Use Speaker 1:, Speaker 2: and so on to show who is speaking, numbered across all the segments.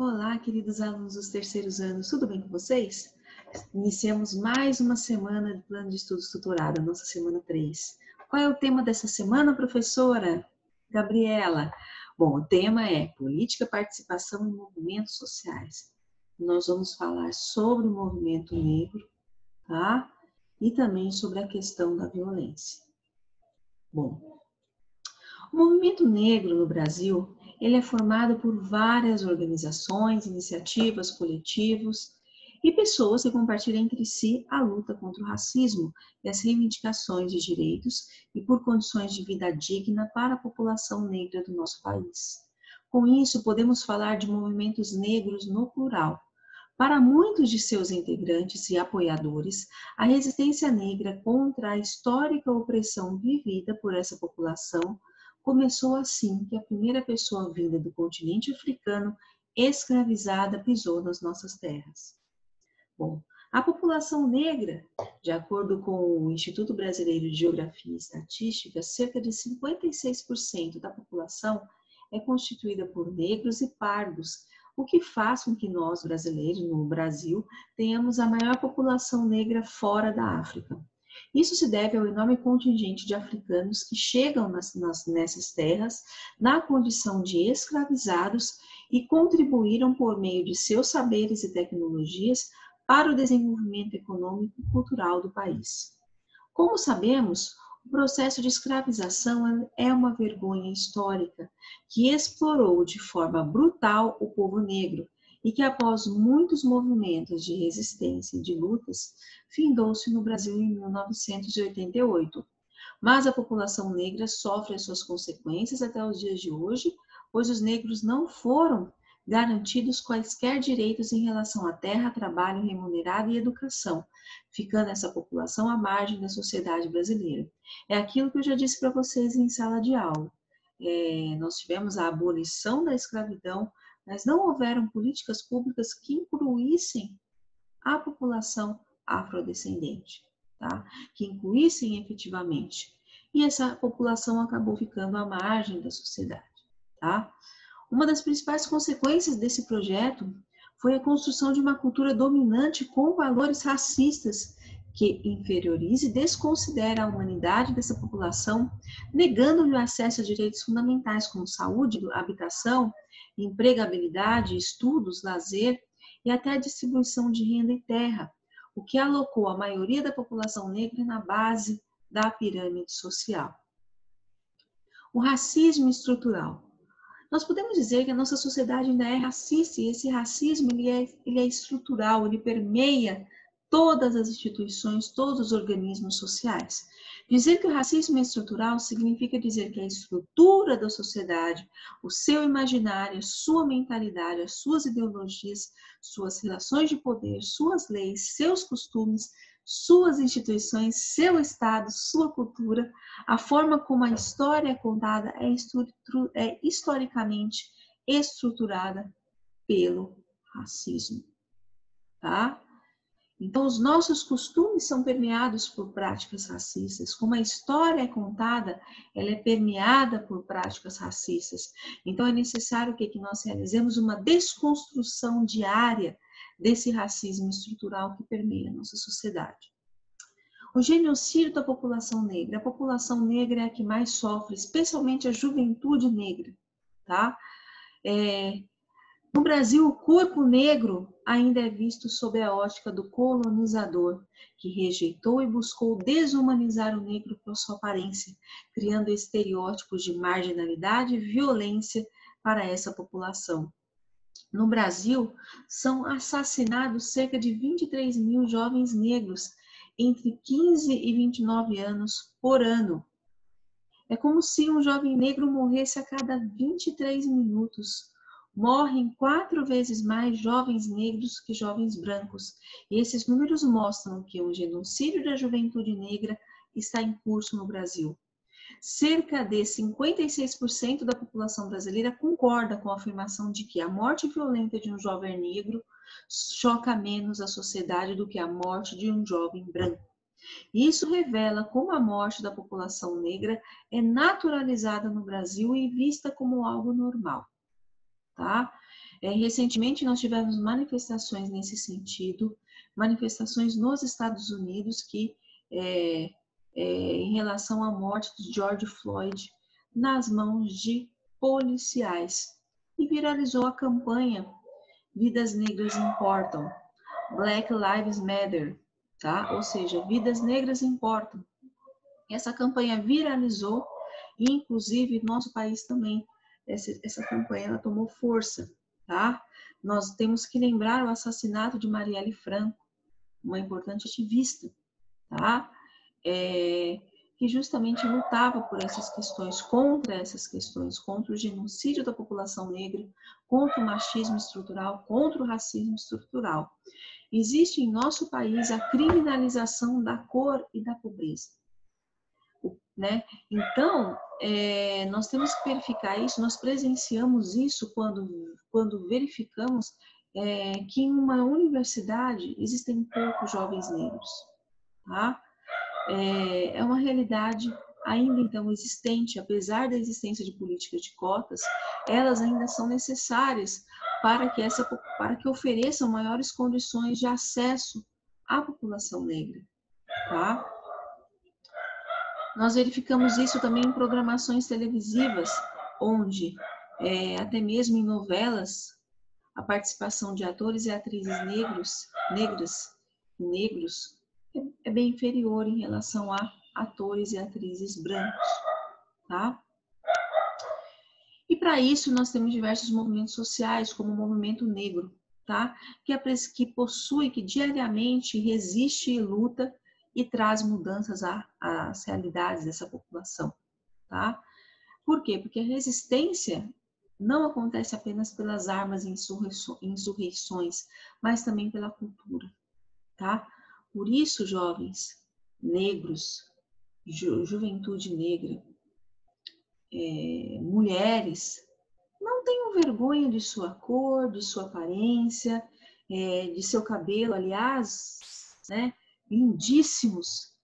Speaker 1: Olá, queridos alunos dos terceiros anos, tudo bem com vocês? Iniciamos mais uma semana de plano de estudo estruturado, a nossa semana 3. Qual é o tema dessa semana, professora Gabriela? Bom, o tema é Política, Participação e Movimentos Sociais. Nós vamos falar sobre o movimento negro, tá? E também sobre a questão da violência. Bom, o movimento negro no Brasil, ele é formado por várias organizações, iniciativas, coletivos e pessoas que compartilham entre si a luta contra o racismo e as reivindicações de direitos e por condições de vida digna para a população negra do nosso país. Com isso, podemos falar de movimentos negros no plural. Para muitos de seus integrantes e apoiadores, a resistência negra contra a histórica opressão vivida por essa população começou assim que a primeira pessoa vinda do continente africano escravizada pisou nas nossas terras. Bom, a população negra, de acordo com o Instituto Brasileiro de Geografia e Estatística, cerca de 56% da população é constituída por negros e pardos, o que faz com que nós, brasileiros, no Brasil, tenhamos a maior população negra fora da África. Isso se deve ao enorme contingente de africanos que chegam nessas terras na condição de escravizados e contribuíram por meio de seus saberes e tecnologias para o desenvolvimento econômico e cultural do país. Como sabemos, o processo de escravização é uma vergonha histórica que explorou de forma brutal o povo negro e que, após muitos movimentos de resistência e de lutas, findou-se no Brasil em 1988. Mas a população negra sofre as suas consequências até os dias de hoje, pois os negros não foram garantidos quaisquer direitos em relação à terra, trabalho remunerado e educação, ficando essa população à margem da sociedade brasileira. É aquilo que eu já disse para vocês em sala de aula. Nós tivemos a abolição da escravidão, mas não houveram políticas públicas que incluíssem a população afrodescendente, tá? Que incluíssem efetivamente. E essa população acabou ficando à margem da sociedade, tá? Uma das principais consequências desse projeto foi a construção de uma cultura dominante com valores racistas que inferioriza e desconsidera a humanidade dessa população, negando-lhe o acesso a direitos fundamentais como saúde, habitação, empregabilidade, estudos, lazer e até a distribuição de renda e terra, o que alocou a maioria da população negra na base da pirâmide social. O racismo estrutural. Nós podemos dizer que a nossa sociedade ainda é racista e esse racismo ele é estrutural, ele permeia todas as instituições, todos os organismos sociais. Dizer que o racismo é estrutural significa dizer que a estrutura da sociedade, o seu imaginário, a sua mentalidade, as suas ideologias, suas relações de poder, suas leis, seus costumes, suas instituições, seu Estado, sua cultura, a forma como a história é contada é historicamente estruturada pelo racismo, tá? Então, os nossos costumes são permeados por práticas racistas. Como a história é contada, ela é permeada por práticas racistas. Então, é necessário que nós realizemos uma desconstrução diária desse racismo estrutural que permeia a nossa sociedade. O genocídio da população negra. A população negra é a que mais sofre, especialmente a juventude negra, tá? No Brasil, o corpo negro ainda é visto sob a ótica do colonizador, que rejeitou e buscou desumanizar o negro por sua aparência, criando estereótipos de marginalidade e violência para essa população. No Brasil, são assassinados cerca de 23 mil jovens negros entre 15 e 29 anos por ano. É como se um jovem negro morresse a cada 23 minutos. Morrem 4 vezes mais jovens negros que jovens brancos. E esses números mostram que um genocídio da juventude negra está em curso no Brasil. Cerca de 56% da população brasileira concorda com a afirmação de que a morte violenta de um jovem negro choca menos a sociedade do que a morte de um jovem branco. Isso revela como a morte da população negra é naturalizada no Brasil e vista como algo normal. tá? Recentemente nós tivemos manifestações nesse sentido, manifestações nos Estados Unidos que em relação à morte de George Floyd nas mãos de policiais. E viralizou a campanha Vidas Negras Importam, Black Lives Matter, tá? Ou seja, vidas negras importam. Essa campanha viralizou e, inclusive, nosso país também, essa campanha ela tomou força, tá? Nós temos que lembrar o assassinato de Marielle Franco, uma importante ativista, tá? Que justamente lutava por essas questões, contra o genocídio da população negra, contra o machismo estrutural, contra o racismo estrutural. Existe em nosso país a criminalização da cor e da pobreza, né? Então, nós temos que verificar isso, nós presenciamos isso quando verificamos que em uma universidade existem poucos jovens negros, tá? É uma realidade ainda então existente, apesar da existência de políticas de cotas, elas ainda são necessárias para que ofereçam maiores condições de acesso à população negra, tá? Nós verificamos isso também em programações televisivas, onde até mesmo em novelas, a participação de atores e atrizes negras e negros é bem inferior em relação a atores e atrizes brancos, tá? E para isso nós temos diversos movimentos sociais, como o Movimento Negro, tá? Que possui, que diariamente resiste e luta e traz mudanças às realidades dessa população, tá? Por quê? Porque a resistência não acontece apenas pelas armas e insurreições, mas também pela cultura, tá? Por isso, jovens negros, juventude negra, mulheres, não tenham vergonha de sua cor, de sua aparência, de seu cabelo, aliás, né, lindíssimos.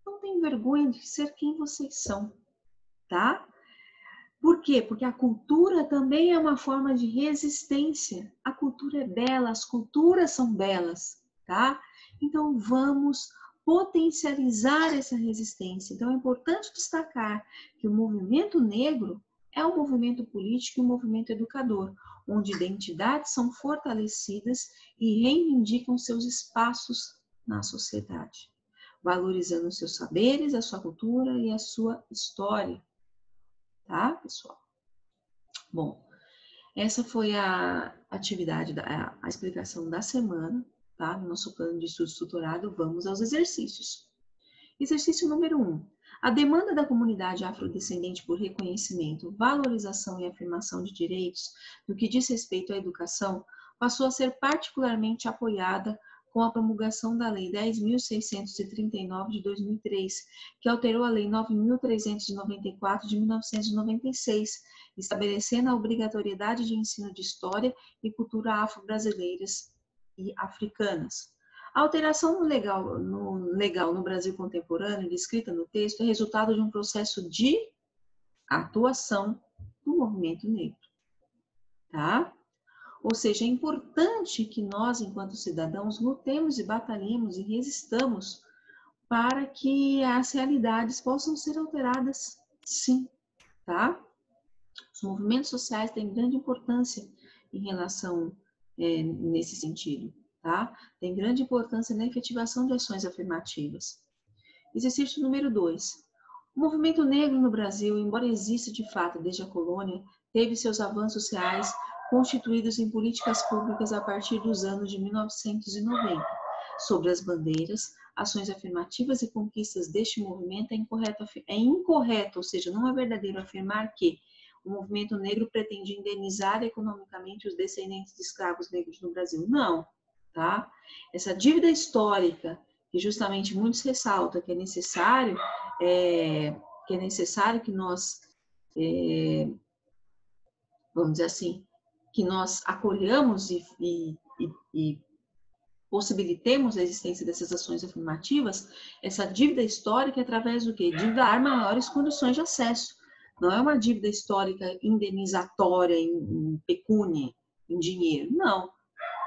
Speaker 1: Não tenham vergonha de ser quem vocês são, tá? Por quê? Porque a cultura também é uma forma de resistência. A cultura é bela, as culturas são belas, tá? Então vamos potencializar essa resistência. Então é importante destacar que o movimento negro é um movimento político e um movimento educador, onde identidades são fortalecidas e reivindicam seus espaços na sociedade, valorizando os seus saberes, a sua cultura e a sua história. Tá, pessoal? Bom, essa foi a atividade, a explicação da semana, tá? No nosso plano de estudo estruturado, vamos aos exercícios. Exercício número 1. A demanda da comunidade afrodescendente por reconhecimento, valorização e afirmação de direitos no que diz respeito à educação passou a ser particularmente apoiada com a promulgação da Lei 10.639 de 2003, que alterou a Lei 9.394 de 1996, estabelecendo a obrigatoriedade de ensino de história e cultura afro-brasileiras e africanas. A alteração no legal no Brasil contemporâneo, descrita no texto, é resultado de um processo de atuação do movimento negro, tá? Ou seja, é importante que nós, enquanto cidadãos, lutemos e batalhemos e resistamos para que as realidades possam ser alteradas, sim, tá? Os movimentos sociais têm grande importância em relação nesse sentido, tá? Tem grande importância na efetivação de ações afirmativas. Exercício número 2. O movimento negro no Brasil, embora exista de fato desde a colônia, teve seus avanços reais constituídos em políticas públicas a partir dos anos de 1990. Sobre as bandeiras, ações afirmativas e conquistas deste movimento, é incorreto, ou seja, não é verdadeiro afirmar que o movimento negro pretende indenizar economicamente os descendentes de escravos negros no Brasil. Não, tá? Essa dívida histórica, que justamente muitos ressaltam que é necessário que nós, vamos dizer assim, que nós acolhamos e possibilitemos a existência dessas ações afirmativas, essa dívida histórica é através do quê? De dar maiores condições de acesso, Não é uma dívida histórica indenizatória em pecúnia, em dinheiro. Não,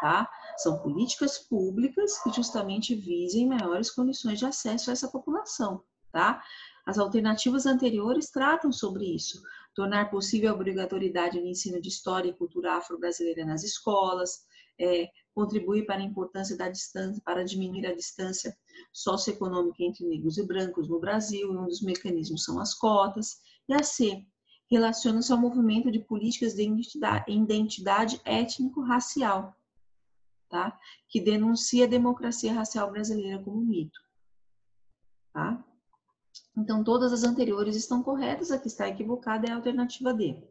Speaker 1: tá? São políticas públicas que justamente visem maiores condições de acesso a essa população, tá? As alternativas anteriores tratam sobre isso. Tornar possível a obrigatoriedade do ensino de história e cultura afro-brasileira nas escolas, contribuir para a importância da distância, para diminuir a distância socioeconômica entre negros e brancos no Brasil, e um dos mecanismos são as cotas. E a C, relaciona-se ao movimento de políticas de identidade étnico-racial, tá? Que denuncia a democracia racial brasileira como mito. Tá? Então, todas as anteriores estão corretas, a que está equivocada é a alternativa D.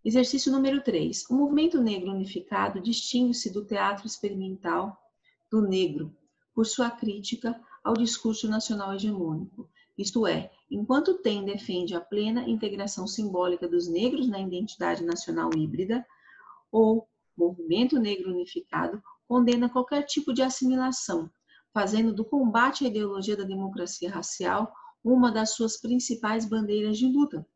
Speaker 1: Exercício número 3. O movimento negro unificado distingue-se do teatro experimental do negro por sua crítica ao discurso nacional hegemônico. Isto é, enquanto o TEM defende a plena integração simbólica dos negros na identidade nacional híbrida, ou Movimento Negro Unificado condena qualquer tipo de assimilação, fazendo do combate à ideologia da democracia racial uma das suas principais bandeiras de luta,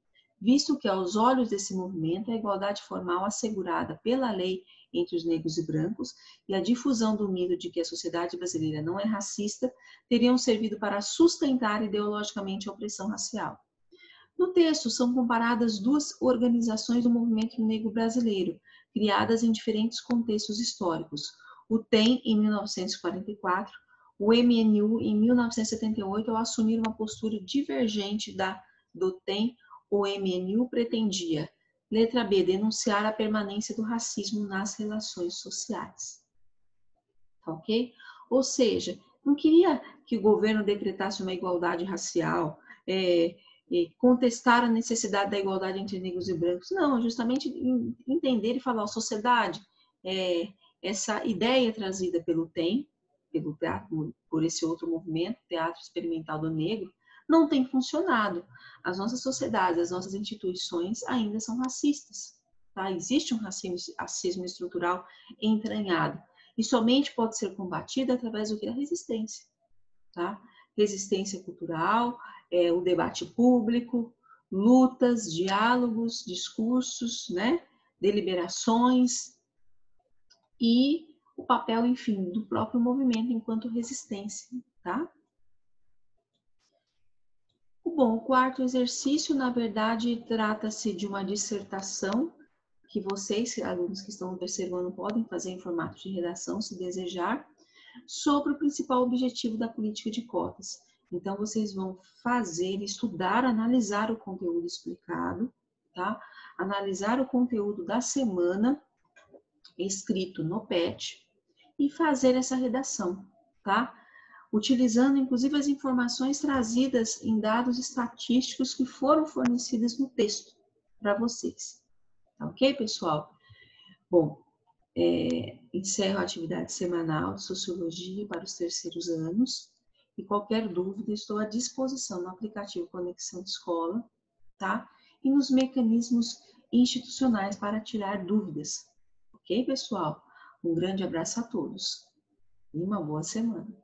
Speaker 1: visto que, aos olhos desse movimento, a igualdade formal assegurada pela lei entre os negros e brancos e a difusão do mito de que a sociedade brasileira não é racista teriam servido para sustentar ideologicamente a opressão racial. No texto, são comparadas duas organizações do movimento negro brasileiro, criadas em diferentes contextos históricos. O TEM, em 1944, o MNU, em 1978, ao assumir uma postura divergente do TEM, o MNU pretendia, letra B, denunciar a permanência do racismo nas relações sociais. Ok? Ou seja, não queria que o governo decretasse uma igualdade racial, contestar a necessidade da igualdade entre negros e brancos. Não, justamente entender e falar, sociedade, essa ideia trazida pelo TEM, pelo teatro, por esse outro movimento, Teatro Experimental do Negro, não tem funcionado. As nossas sociedades, as nossas instituições ainda são racistas. Tá? Existe um racismo estrutural entranhado. E somente pode ser combatido através do que? Da resistência. Tá? Resistência cultural, o debate público, lutas, diálogos, discursos, né? Deliberações e o papel, enfim, do próprio movimento enquanto resistência. Tá? Bom, o quarto exercício, na verdade, trata-se de uma dissertação que vocês, alunos que estão no terceiro ano, podem fazer em formato de redação, se desejar, sobre o principal objetivo da política de cotas. Então, vocês vão fazer, estudar, analisar o conteúdo explicado, tá? Analisar o conteúdo da semana escrito no PET e fazer essa redação, tá? Utilizando inclusive as informações trazidas em dados estatísticos que foram fornecidos no texto para vocês. Tá ok, pessoal? Bom, encerro a atividade semanal de Sociologia para os terceiros anos e qualquer dúvida estou à disposição no aplicativo Conexão de Escola, tá? E nos mecanismos institucionais para tirar dúvidas. Ok, pessoal? Um grande abraço a todos e uma boa semana.